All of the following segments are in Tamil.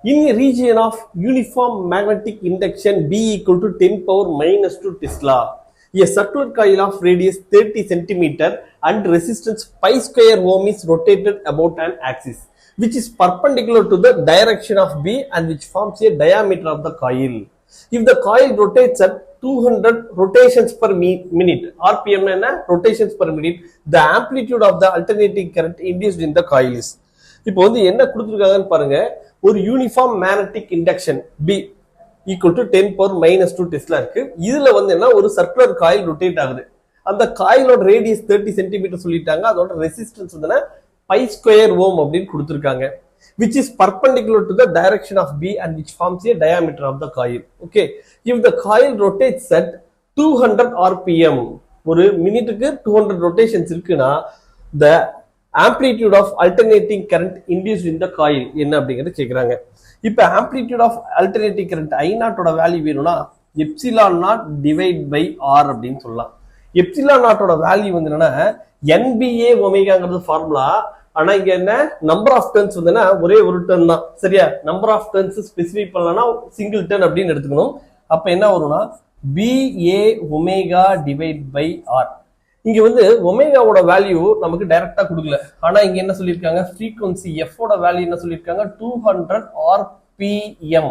In a region of uniform magnetic induction B equal to 10 power minus 2 Tesla, a circular coil of radius 30 centimeter and resistance pi square ohm is rotated about an axis which is perpendicular to the direction of B and which forms a diameter of the coil. If the coil rotates at 200 rotations per minute, RPM rotations per minute, the amplitude of the alternating current induced in the coil is. இப்போ வந்து என்ன கொடுத்துருக்காங்கன்னு பாருங்க. ஒரு uniform magnetic induction B equal to 10 power minus 2 tesla இருக்கு. இதுல வந்து என்ன ஒரு சர்க்குலர் காயில் ரொட்டேட் ஆகுது. அந்த காயிலோட ரேடியஸ் 30 சென்டிமீட்டர் சொல்லிட்டாங்க. அதோட ரெசிஸ்டன்ஸ் வந்து பை ஸ்கொயர் ஓம் அப்படின்னு கொடுத்துருக்காங்க. which is perpendicular to the direction of B and which forms a diameter of the coil. Okay, if the coil rotates at 200 rpm, ஒரு மினிட்டுக்கு 200 ரொட்டேஷன்ஸ் இருக்குன்னா the amplitude of alternating current induced in the coil என்ன அப்படிங்கறது கேக்குறாங்க. இப்போ amplitude of alternating current I0 ஓட வேல்யூ வேணும்னா epsilon naught divide by R அப்படின்னு சொல்லலாம். எப்சிலான் நாட் ஓட வேல்யூ வந்து என்னன்னா NBA ஒமேகாங்கிறது ஃபார்முலா. ஆனா இங்க என்ன நம்பர் ஆஃப் டர்ன்ஸ் வந்து ஒரே ஒரு டர்ன் தான். சரியா, நம்பர் ஆஃப் டர்ன்ஸ் ஸ்பெசிஃபை பண்ணலன்னா சிங்கிள் டர்ன் அப்படின்னு எடுத்துக்கணும். அப்ப என்ன வரும்னா BA omega divide by R. இங்க வந்து ஒமேகாவோட வேல்யூ நமக்கு டைரக்டா கொடுக்கல. ஆனா இங்க என்ன சொல்லிருக்காங்க, ஃப்ரீக்வன்சி F ஓட வேல்யூ என்ன சொல்லிருக்காங்க 200 rpm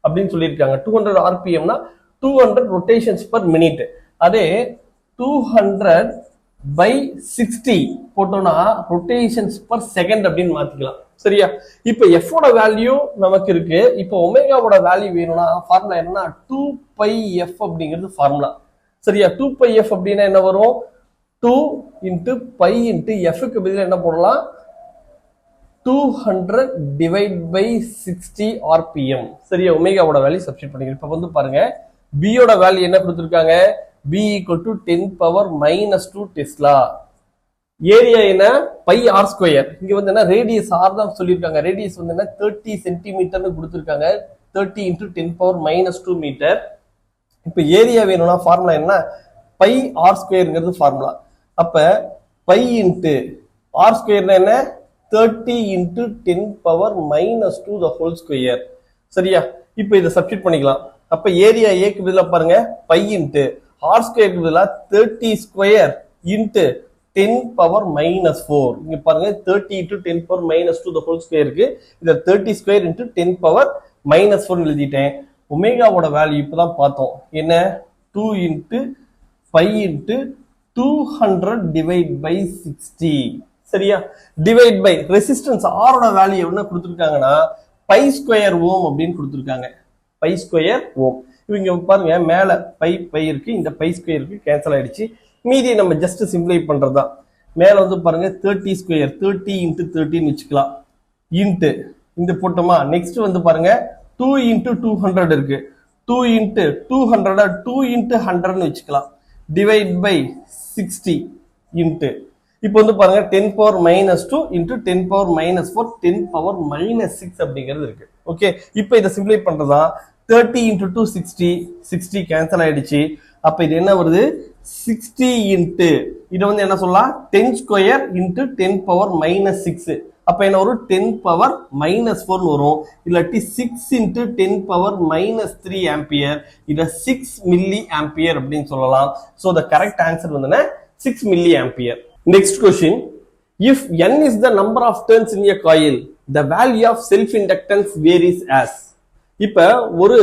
அப்படின்னு சொல்லிருக்காங்க. 200 rpmனா 200 ரொட்டேஷன்ஸ் பர் மினிட். அதே 200 by 60 போட்டோம்னா ரொட்டேஷன்ஸ் பர் செகண்ட் அப்படின்னு மாத்திக்கலாம். சரியா, இப்ப எஃப் ஓட வேல்யூ நமக்கு இருக்கு. இப்ப ஒமேகாவோட வேல்யூ வேணும்னா ஃபார்முலா என்னன்னா 2πf அப்படிங்கிறது ஃபார்முலா. சரியா, 2πf அப்படின்னா என்ன வரும், 2 into pi into f க்கு பதிலா என்ன போடலாம் 200 டிவைட் பை 60 rpm. சரியா, ஒமேகாவோட வேல்யூ சப்ஸ்டிட் பண்ணிக்கலாம். இப்ப வந்து பாருங்க b ஓட வேல்யூ என்ன கொடுத்திருக்காங்க, b equal to 10 power minus 2 Tesla. Area என்ன பை ஆர் ஸ்கொயர். இங்க வந்து என்ன ரேடியஸ் ஆர் தான் சொல்லியிருக்காங்க. ரேடியஸ் வந்து என்ன 30 சென்டிமீட்டர்னு கொடுத்துருக்காங்க. 30 into 10 power minus 2 மீட்டர். இப்ப ஏரியா வேணும்னா ஃபார்முலா என்ன பை ஆர் ஸ்கொயர்ங்கிறது ஃபார்முலா. அப்ப பை இன்ட்டு ஆர் ஸ்கொயர்னா என்ன 30 into 10 power minus 2 the whole square. சரியா, இப்ப இதை சப்ஸ்டிட் பண்ணிக்கலாம். அப்ப ஏரியா ஏக்கு பதிலா பாருங்க பை இன்ட்டு ஆர் ஸ்கொயருக்கு பதிலா 30 ஸ்கொயர் இன்ட்டு 10 power minus 4. இங்க பாருங்க 30 into 10 power minus 2 the whole square இருக்கு. இத 30 ஸ்கொயர் into 10 power minus 4 எழுதிட்டேன். ஒமேகாவோட வேல்யூ இப்பதான் பார்த்தோம். என்ன 2 into pi into 200 divide by 60. சரியா, டிவைட் பை ரெசிஸ்டன்ஸ் R ஓட வேல்யூ என்ன கொடுத்திருக்காங்கன்னா பை ஸ்கொயர் ஓம் அப்படின்னு கொடுத்திருக்காங்க. Pi square ohm. இவங்க பாருங்க மேல பை இருக்கு, இந்த பை ஸ்கொயர் இருக்கு, கேன்சல் ஆயிடுச்சு. மீதி நம்ம ஜஸ்ட் சிம்பிளை பண்றதுதான். மேல வந்து பாருங்க 30 ஸ்கொயர் 30 into 30 வச்சுக்கலாம். இன்ட்டு இந்த போட்டோமா. நெக்ஸ்ட் வந்து பாருங்க 2 into 200 இருக்கு. 2 into 200 2 into 100 வச்சுக்கலாம். டிவைட் பை 60 இன்ட்டு இப்போ வந்து பாருங்க 10 power minus 2 into 10 power minus 4 10 power minus 6 அப்படிங்கிறது இருக்கு. ஓகே, இப்போ இதை சிம்பிளை பண்றதா 30 into 2 60 60 கேன்சல் ஆயிடுச்சு. அப்ப இது என்ன வருது 60 into இது வந்து என்ன சொல்லலாம் 10 ஸ்கொயர் into 10 power minus 6. அப்ப என்ன வரும் 10 power minus 4 வரும். இல்லாட்டி 6 into 10 power minus 3 ஆம்பியர். இத 6 மில்லி ஆம்பியர் அப்படின்னு சொல்லலாம். சோ the correct answer வந்து 6 milli ampere. Next question, if n is the number of turns in a coil, the value of self inductance varies as. இப்ப ஒரு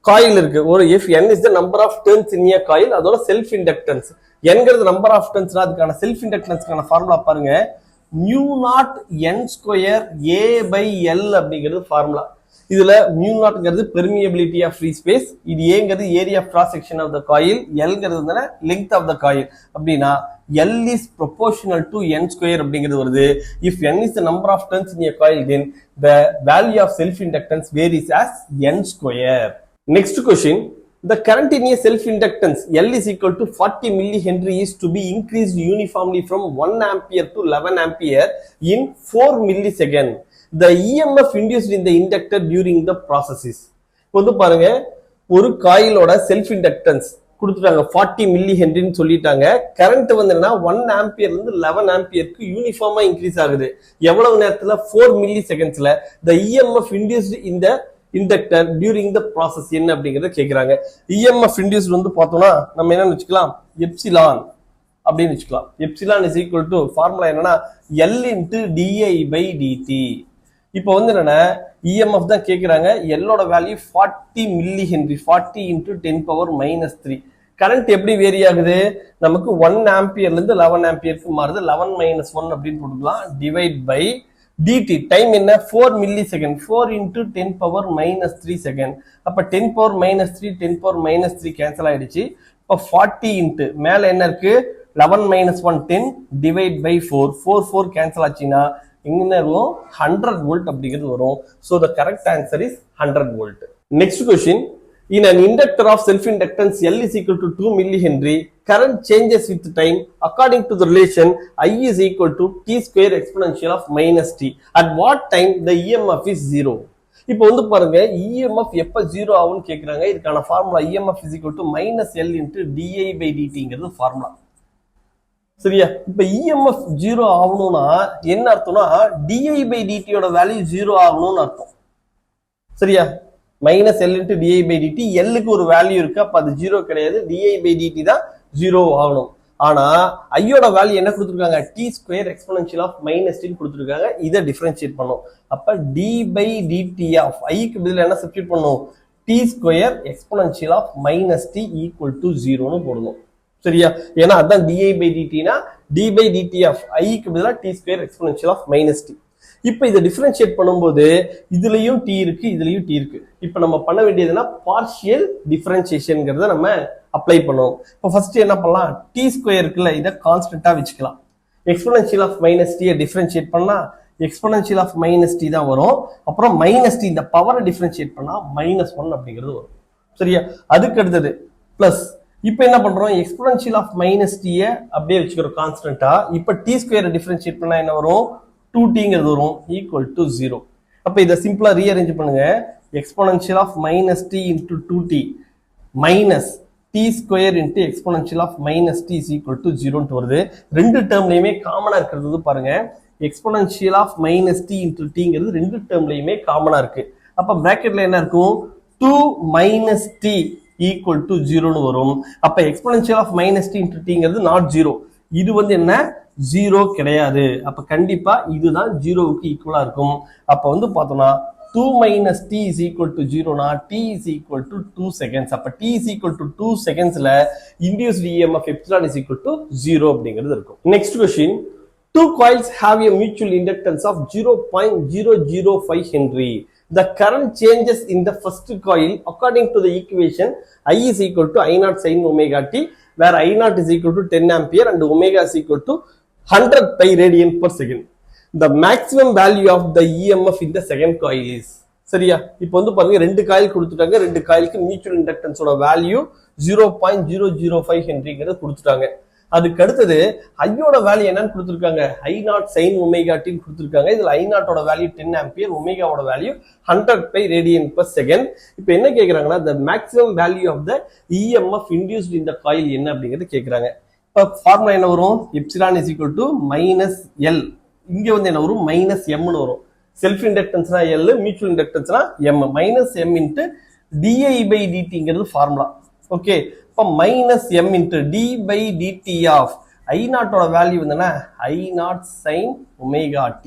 காயில் இருக்கு. ஒரு if n is the number of turns in a coil, அதோட செல்ஃப் இண்டக்டன்ஸ் nங்கிறது நம்பர் ஆஃப் டர்ன்ஸ்னா அதுக்கான செல்ஃப் இண்டக்டன்ஸ்க்கான ஃபார்முலா பாருங்க mu naught n square a by l அப்படிங்கிறது ஃபார்முலா. இதுல mu naughtங்கிறது பெர்மியபிலிட்டி ஆஃப் ஃப்ரீ ஸ்பேஸ், இது ஏங்கிறது area of cross section of the coil, எல்ங்கிறது வந்து லெங்த் ஆஃப் த காயில். அப்படின்னா L is proportional to n square அப்படிங்கிறது வருது. If n is the number of turns in a coil, then the value of self inductance varies as n square. Next question, the current in a self inductance L is equal to 40 millihenry is to be increased uniformly from 1 ampere to 11 ampere in 4 millisecond. The EMF induced in the inductor during the process is. வந்து பாருங்க ஒரு காயிலோட செல்ஃப் இண்டக்டன்ஸ் கொடுத்துட்டாங்க 40 மில்லி ஹென்ரின்னு சொல்லிட்டாங்க. கரண்ட் வந்து என்ன 1 ஆம்பியர்ல இருந்து 11 ஆம்பியருக்கு யூனிஃபார்மா இன்க்ரீஸ் ஆகுது. எவ்வளவு நேரத்துல 4 milli செகண்ட்ஸ்ல. the EMF induced in the inductor during the process என்ன அப்படிங்கறத கேக்குறாங்க. EMF induced வந்து பார்த்தோம்னா நம்ம என்ன வச்சுக்கலாம், எப்சிலான் அப்படின்னு வச்சுக்கலாம். Epsilon is equal to formula என்னன்னா L into di/dt. இப்போ வந்து என்னன்னா EMF தான் கேக்குறாங்க. எல்லோட value 40 milli henry, 40 into 10⁻³ current எப்படி வேரி ஆகுது, நமக்கு 1 ஆம்பியர்ல இருந்து 11 ஆம்பியருக்கு மாறுது. 11 - 1 அப்படின்னு போட்டுக்கலாம். டிவைட் பை dt டைம் என்ன 4 மில்லி செகண்ட், 4 into 10⁻³ செகண்ட். அப்ப 10⁻³ 10⁻³ கேன்சல் ஆயிடுச்சு. இப்ப 40 into மேல என்ன இருக்கு 11 - 1 10 டிவைட் பை 4 4 கேன்சல் ஆச்சுன்னா என்ன வரும் 100 வோல்ட் அப்படிங்கிறது வரும். So the correct answer is 100 volt. Next question, in an inductor of self inductance L is equal to 2 millihenry, current changes with time according to the relation I is equal to t square exponential of minus t. At what time the EMF is 0? இப்போ வந்து பாருங்க EMF எப்ப 0 ஆகும்னு கேக்குறாங்க. இதுக்கான formula EMF is equal to -L into di/dt formula. சரியா, இப்ப EMF 0 ஆகணும்னா என்ன அர்த்தம்னா di/dt யோட வேல்யூ 0 ஆகணும்னு அர்த்தம். சரியா, -L into di/dt Lக்கு ஒரு வேல்யூ இருக்கு, அப்ப அது 0 கிடையாது. di/dt தான் 0 ஆகணும். ஆனா ஐயோட வேல்யூ என்ன கொடுத்துருக்காங்க, t square exponential of -t கொடுத்துருக்காங்க. இதை டிஃபரன்ஷியேட் பண்ணும். அப்ப d/dt ஆஃப் ஐக்கு பதில் என்ன சப்ஸ்டிட்யூட் பண்ணும், t square exponential of -t equal to 0ன்னு போடணும். சரியா, ஏன்னா அதான் di/dtனா d/dt ஆஃப் ஐக்கு பதிலா t square exponential of -t. இப்ப இதை டிஃபரன்ஷியேட் பண்ணும்போது இதுலயும் t இருக்கு, இதுலயும் t இருக்கு. இப்ப நம்ம பண்ண வேண்டியதுன்னா பார்ஷியல் டிஃபரன்ஷியேஷன்ங்கிறத நம்ம அப்ளை பண்ணுவோம். இப்போ ஃபர்ஸ்ட் என்ன பண்ணலாம், t ஸ்கொயர் இருக்குல்ல இதை கான்ஸ்டன்டா வச்சுக்கலாம். எக்ஸ்போனென்ஷியல் ஆஃப் -t டிஃபரன்ஷியேட் பண்ணா எக்ஸ்போனென்ஷியல் ஆஃப் -t தான் வரும். அப்புறம் -t இந்த பவரை டிஃபரன்ஷியேட் பண்ணா -1 அப்படிங்கிறது வரும். சரியா, அதுக்கு அடுத்தது பிளஸ். இப்போ என்ன பண்றோம், எக்ஸ்போனென்ஷியல் ஆஃப் -t அப்படியே வச்சுக்கிறோம் கான்ஸ்டன்டா. இப்போ t ஸ்கொயரை டிஃபரன்ஷியேட் பண்ணா என்ன வரும், 2tங்கிறது வரும் ஈக்குவல் டு 0. அப்ப இதை சிம்பிளா ரீஅரேஞ்ச் பண்ணுங்க. Exponential of -t into 2t minus t square into exponential of -t is equal to 0 வருது. ரெண்டு டேர்ம்லயுமே காமனா இருக்கிறது பாருங்க. எக்ஸ்போனென்ஷியல் ஆஃப் -t into tங்கிறது ரெண்டு டேர்ம்லயுமே காமனா இருக்கு. அப்ப பிராக்கெட்ல என்ன இருக்கும், 2 - t ஈக்குவல் டு 0ன்னு வரும். அப்ப எக்ஸ்போனென்ஷியல் ஆஃப் -t into tங்கிறது நாட் 0. இது வந்து என்ன 0 கிடையாது. அப்ப கண்டிப்பா இதுதான் 0க்கு ஈக்குவலா இருக்கும். அப்ப வந்து பார்த்தோம்னா 2 - t is equal to 0னா t is equal to 2 seconds. அப்ப t is equal to 2 secondsல induced EMF epsilon is equal to 0 அப்படிங்கிறது இருக்கும். Next question, two coils have a mutual inductance of 0.005 Henry. The current changes in the first coil according to the equation I is equal to I0 sin omega t, where I0 is equal to 10 ampere and omega is equal to 100 pi radian per second. The maximum value of the EMF in the second coil is. சரியா, இப்போ வந்து பாருங்க ரெண்டு காயில் கொடுத்துட்டாங்க. ரெண்டு காயிலுக்கு மியூச்சுவல் இண்டக்டன்ஸோட வேல்யூ 0.005 ஹென்ரிங்கிறது கொடுத்துட்டாங்க. அதுக்கு அடுத்தது ஐயோட வேல்யூ என்னன்னு கொடுத்துருக்காங்க, I0 sin omega t கொடுத்துருக்காங்க. இதுல I0 வேல்யூ 10 ஆம்பியர், ஒமேகாவோட value 100 pi radian per second. இப்போ என்ன கேக்குறாங்கன்னா the maximum value of the EMF induced in the coil என்ன அப்படிங்கிறது கேக்குறாங்க. இப்போ ஃபார்முலா என்ன வரும், epsilon is equal to -L. இங்க வந்து என்ன வரும், -m வரும். செல்ஃப் இண்டக்டன்ஸ்னா L, மியூச்சுவல் இண்டக்டன்ஸ்னா m. -m into di/dtங்கிறது ஃபார்முலா. ஓகே, இப்போ -m into d/dt of I0 value வந்து I0 sin omega t.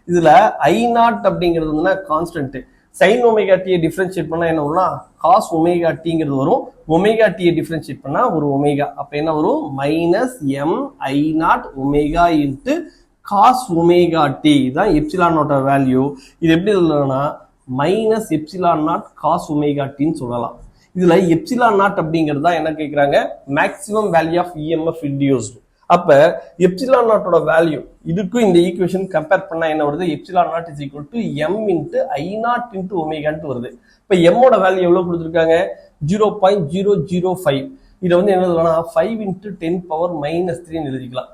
இதுல I0 அப்படிங்கிறது வந்து constant. sin omega t differentiate பண்ணா என்ன வரும்னா cos omega tங்கிறது வரும். omega t டிஃபரன்ஷியேட் பண்ணா ஒரு ஒமேகா. அப்ப என்ன வரும், -m I0 omega into cos omega t தான் எப்சிலானோட வேல்யூ. இது எப்படி எழுதலாம்னா -ε0 cos omega t ன்னு சொல்லலாம். இதுல எப்சிலான் நாட் அப்படிங்கிறது தான் என்ன கேக்குறாங்க, maximum value of EMF induced. அப்ப எப்சிலான் நாட்டோட வேல்யூ இதுக்கும் இந்த ஈக்குவேஷன் கம்பேர் பண்ணா என்ன வருது, epsilon naught is equal to m into I0 into ஒமேகான்னு வருது. இப்ப m ஓட வேல்யூ எவ்வளவு கொடுத்துருக்காங்க, 0.005. இதை வந்து என்ன எழுதலாம், 5 into 10⁻³ எழுதிக்கலாம்.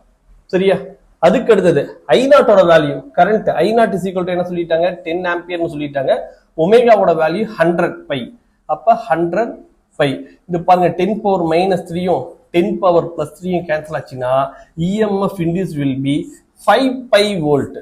சரியா, அதுக்கு அடுத்தது I0 value current I0 is equal to என்ன சொல்லிட்டாங்க, 10 ஆம்பியர்னு சொல்லிட்டாங்க. ஒமேகாவோட வேல்யூ 100 பை. அப்ப 100 5. இது பாருங்க 10 power minus 3யும் 10 power plus 3யும் கேன்சல் ஆச்சுன்னா EMF induced will be 5 pi volt.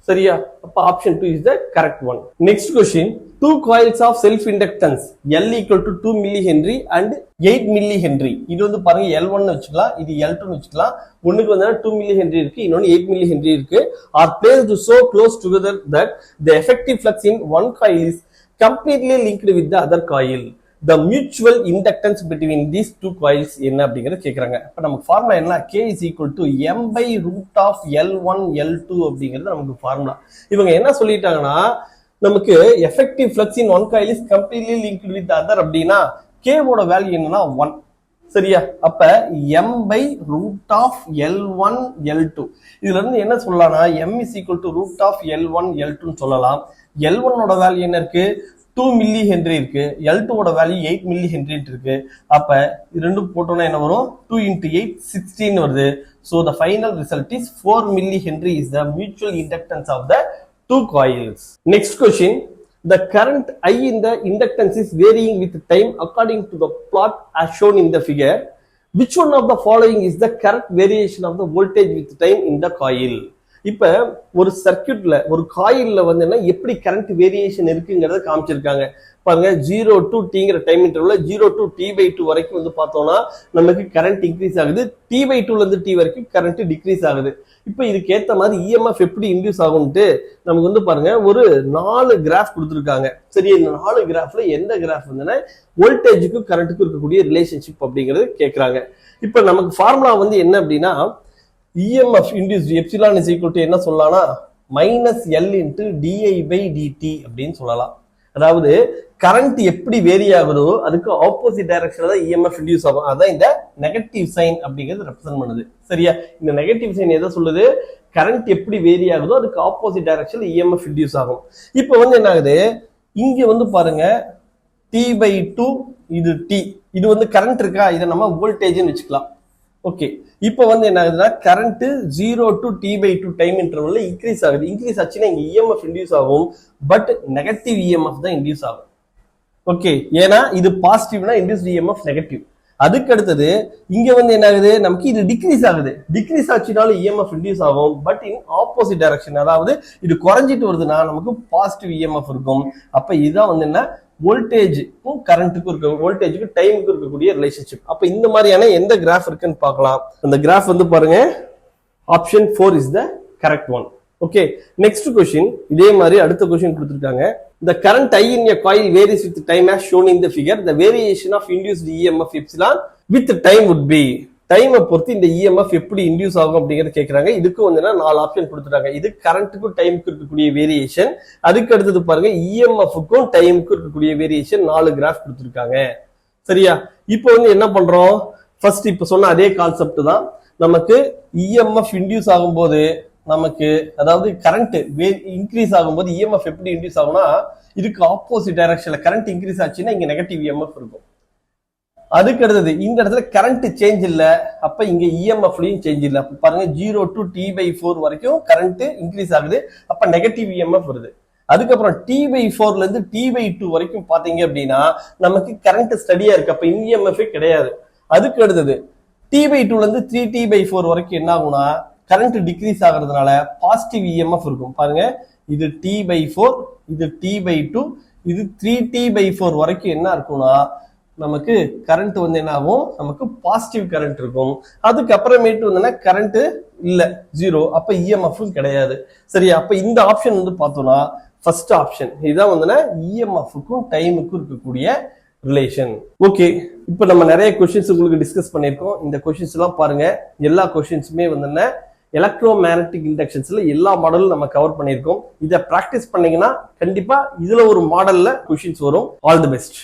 சரியா? அப்ப option 2 is the correct one. Next question. Two coils of self inductance L equal to 2 millihenry and 8 millihenry. இது வந்து பாருங்க L1 னு வச்சுக்கலாம், இது L2 னு வச்சுக்கலாம். ஒண்ணுக்கு வந்து 2 millihenry இருக்கு, இன்னொன்னு 8 millihenry இருக்கு. Are placed so close together that the effective flux in one coil is completely linked with the other coil. The mutual inductance between these two coils என்ன அப்படிங்கறத கேக்குறாங்க. அப்ப நமக்கு ஃபார்முலா என்ன? K is equal to M by root of L1 L2 அப்படிங்கிறது நமக்கு ஃபார்முலா. இவங்க என்ன சொல்லிட்டாங்கன்னா நமக்கு effective flux in one coil is completely linked with the other அப்படின்னா K ஓட வேல்யூ என்னன்னா 1. சரியா? அப்ப M by root of L1 L2 இதுல இருந்து என்ன சொல்லலாம்னா M is equal to root of L1 L2 னு சொல்லலாம். L1 ஓட வேல்யூ என்ன இருக்கு? 2 மில்லி ஹென்றி இருக்கு. L2 ஓட வேல்யூ 8 மில்லி ஹென்றி இருக்கு. அப்ப இது ரெண்டும் போட்டோம்னா என்ன வரும்? 2 into 8 16 வருது. So the final result is 4 milli Henry is the mutual inductance of the two coils. Next question. The current I in the inductance is varying with time according to the plot as shown in the figure. Which one of the following is the correct variation of the voltage with time in the coil? இப்ப ஒரு சர்க்யூட்ல ஒரு காயில்ல வந்து என்ன எப்படி கரண்ட் வேரியேஷன் இருக்குங்கிறத காமிச்சிருக்காங்க பாருங்க. 0 to tங்கிற டைம் இன்டர்வல்ல 0 to t/2 வரைக்கும் வந்து பார்த்தோம்னா நமக்கு கரண்ட் இன்க்ரீஸ் ஆகுது, t/2ல இருந்து t வரைக்கும் கரண்ட் டிக்ரீஸ் ஆகுது. இப்ப இதுக்கு ஏத்த மாதிரி EMF எப்படி இன்டியூஸ் ஆகும்ட்டு நமக்கு வந்து பாருங்க ஒரு 4 கிராஃப் கொடுத்துருக்காங்க. சரி, இந்த 4 கிராஃப்ல எந்த கிராஃப் வந்து வோல்டேஜுக்கும் கரண்ட்டுக்கும் இருக்கக்கூடிய ரிலேஷன்ஷிப் அப்படிங்கிறது கேட்கறாங்க. இப்ப நமக்கு ஃபார்முலா வந்து என்ன அப்படின்னா EMF induced epsilon is equal to என்ன சொல்லலாம்னா minus L into di by dt அப்படின்னு சொல்லலாம். அதாவது கரண்ட் எப்படி வேரி ஆகுதோ அதுக்கு ஆப்போசிட் டைரக்ஷன்ல தான் EMF இன்டியூஸ் ஆகும். அதான் இந்த நெகட்டிவ் சைன் அப்படிங்கிறது ரெப்ரசென்ட் பண்ணுது. சரியா? இந்த நெகட்டிவ் சைன் எதை சொல்லுது? கரண்ட் எப்படி வேரி ஆகுதோ அதுக்கு ஆப்போசிட் டைரக்ஷன்ல EMF இன்டியூஸ் ஆகும். இப்போ வந்து என்ன ஆகுது? இங்க வந்து பாருங்க t/2 இது t, இது வந்து கரண்ட் இருக்கா, இதை நம்ம வோல்டேஜ்னு வச்சுக்கலாம். ஓகே, இப்போ வந்து என்ன ஆகுதுன்னா கரண்ட் 0 to t/2 டைம் இன்டர்வல்ல இன்க்ரீஸ் ஆகுது. இன்க்ரீஸ் ஆச்சுன்னா இங்க EMF இன்டியூஸ் ஆகும், பட் நெகட்டிவ் EMF தான் இன்டியூஸ் ஆகும். ஓகே, ஏன்னா இது பாசிட்டிவ்னா இன்டியூஸ்ட் EMF நெகட்டிவ். அதுக்கு அடுத்தது இங்க வந்து என்ன ஆகுது? நமக்கு இது டிக்ரீஸ் ஆகுது. டிக்ரீஸ் ஆச்சுனாலும் EMF இன்டியூஸ் ஆகும், பட் இன் ஆப்போசிட் டைரக்ஷன். அதாவது இது குறைஞ்சிட்டு வருதுன்னா நமக்கு பாசிட்டிவ் EMF இருக்கும். அப்ப இதுதான் வந்து என்ன வோல்டேஜுக்கும் கரண்ட்டுக்கும் இருக்க வோல்டேஜுக்கும் டைமுக்கும் இருக்கக்கூடிய ரிலேஷன்ஷிப். அப்ப இந்த மாதிரியான எந்த கிராஃப் இருக்குன்னு பார்க்கலாம். அந்த கிராஃப் வந்து பாருங்க option 4 is the correct one. Okay, next question இதே மாதிரி அடுத்த கொஸ்டின் கொடுத்திருக்காங்க. The current I in a coil varies with time as shown in the figure. The variation of induced EMF epsilon with time would be. டைமை பொறுத்து இந்த EMF எப்படி இன்டியூஸ் ஆகும் அப்படிங்கறத கேக்குறாங்க. இதுக்கு வந்து 4 ஆப்ஷன் கொடுத்துட்டாங்க. இது கரண்ட்டுக்கும் டைமுக்கும் இருக்கக்கூடிய வேரியேஷன். அதுக்கு அடுத்தது பாருங்க EMF-க்கும் டைமுக்கும் இருக்கக்கூடிய வேரியேஷன் 4 கிராஃப் கொடுத்துருக்காங்க. சரியா? இப்போ வந்து என்ன பண்றோம்? ஃபர்ஸ்ட் இப்ப சொன்ன அதே கான்செப்ட் தான். நமக்கு EMF இன்டியூஸ் ஆகும்போது நமக்கு அதாவது கரண்ட் இன்க்ரீஸ் ஆகும்போது EMF எப்படி இன்டியூஸ் ஆகும்னா இதுக்கு ஆப்போசிட் டைரக்ஷன்ல கரண்ட் இன்க்ரீஸ் ஆச்சுன்னா இங்க நெகட்டிவ் EMF இருக்கும். அதுக்கு அடுத்தது இந்த இடத்துல கரண்ட் சேஞ்ச் இல்ல, அப்ப இங்க EMF-லயும் சேஞ்ச் இல்ல. அப்ப பாருங்க 0 to t/4 வரைக்கும் கரண்ட் இன்க்ரீஸ் ஆகுது, அப்ப நெகட்டிவ் EMF வருது. அதுக்கப்புறம் t/4ல இருந்து t/2 வரைக்கும் பாத்தீங்க அப்படின்னா நமக்கு கரண்ட் ஸ்டடியா இருக்கு, அப்ப EMF கிடையாது. அதுக்கு அடுத்தது t/2ல இருந்து 3t/4 வரைக்கும் என்ன ஆகும்னா கரண்ட் டிக்ரீஸ் ஆகுறதுனால பாசிட்டிவ் EMF இருக்கும். பாருங்க இது t/4, இது t/2, இது 3t/4 வரைக்கும் என்ன இருக்கும்னா நமக்கு கரண்ட் வந்து என்ன ஆகும்? நமக்கு பாசிட்டிவ் கரண்ட் இருக்கும். அதுக்கப்புறமேட்டு வந்து கரண்ட் இல்ல 0, அப்ப EMF கிடையாது. சரியா? அப்ப இந்த ஆப்ஷன் வந்து பார்த்தோம்னா ஃபர்ஸ்ட் ஆப்ஷன் இதுதான் வந்து EMF-க்கும் டைமுக்கும் இருக்கக்கூடிய ரிலேஷன். ஓகே, இப்ப நம்ம நிறைய கொஸ்டின்ஸ் உங்களுக்கு டிஸ்கஸ் பண்ணிருக்கோம். இந்த கொஸ்டின்ஸ் எல்லாம் பாருங்க. எல்லா கொஸ்டின்ஸுமே வந்து எலக்ட்ரோ மேக்னெட்டிக் இண்டக்ஷன்ஸ்ல எல்லா மாடலும் நம்ம கவர் பண்ணிருக்கோம். இதை பிராக்டிஸ் பண்ணீங்கன்னா கண்டிப்பா இதுல ஒரு மாடல்ல கொஸ்டின்ஸ் வரும். All the best.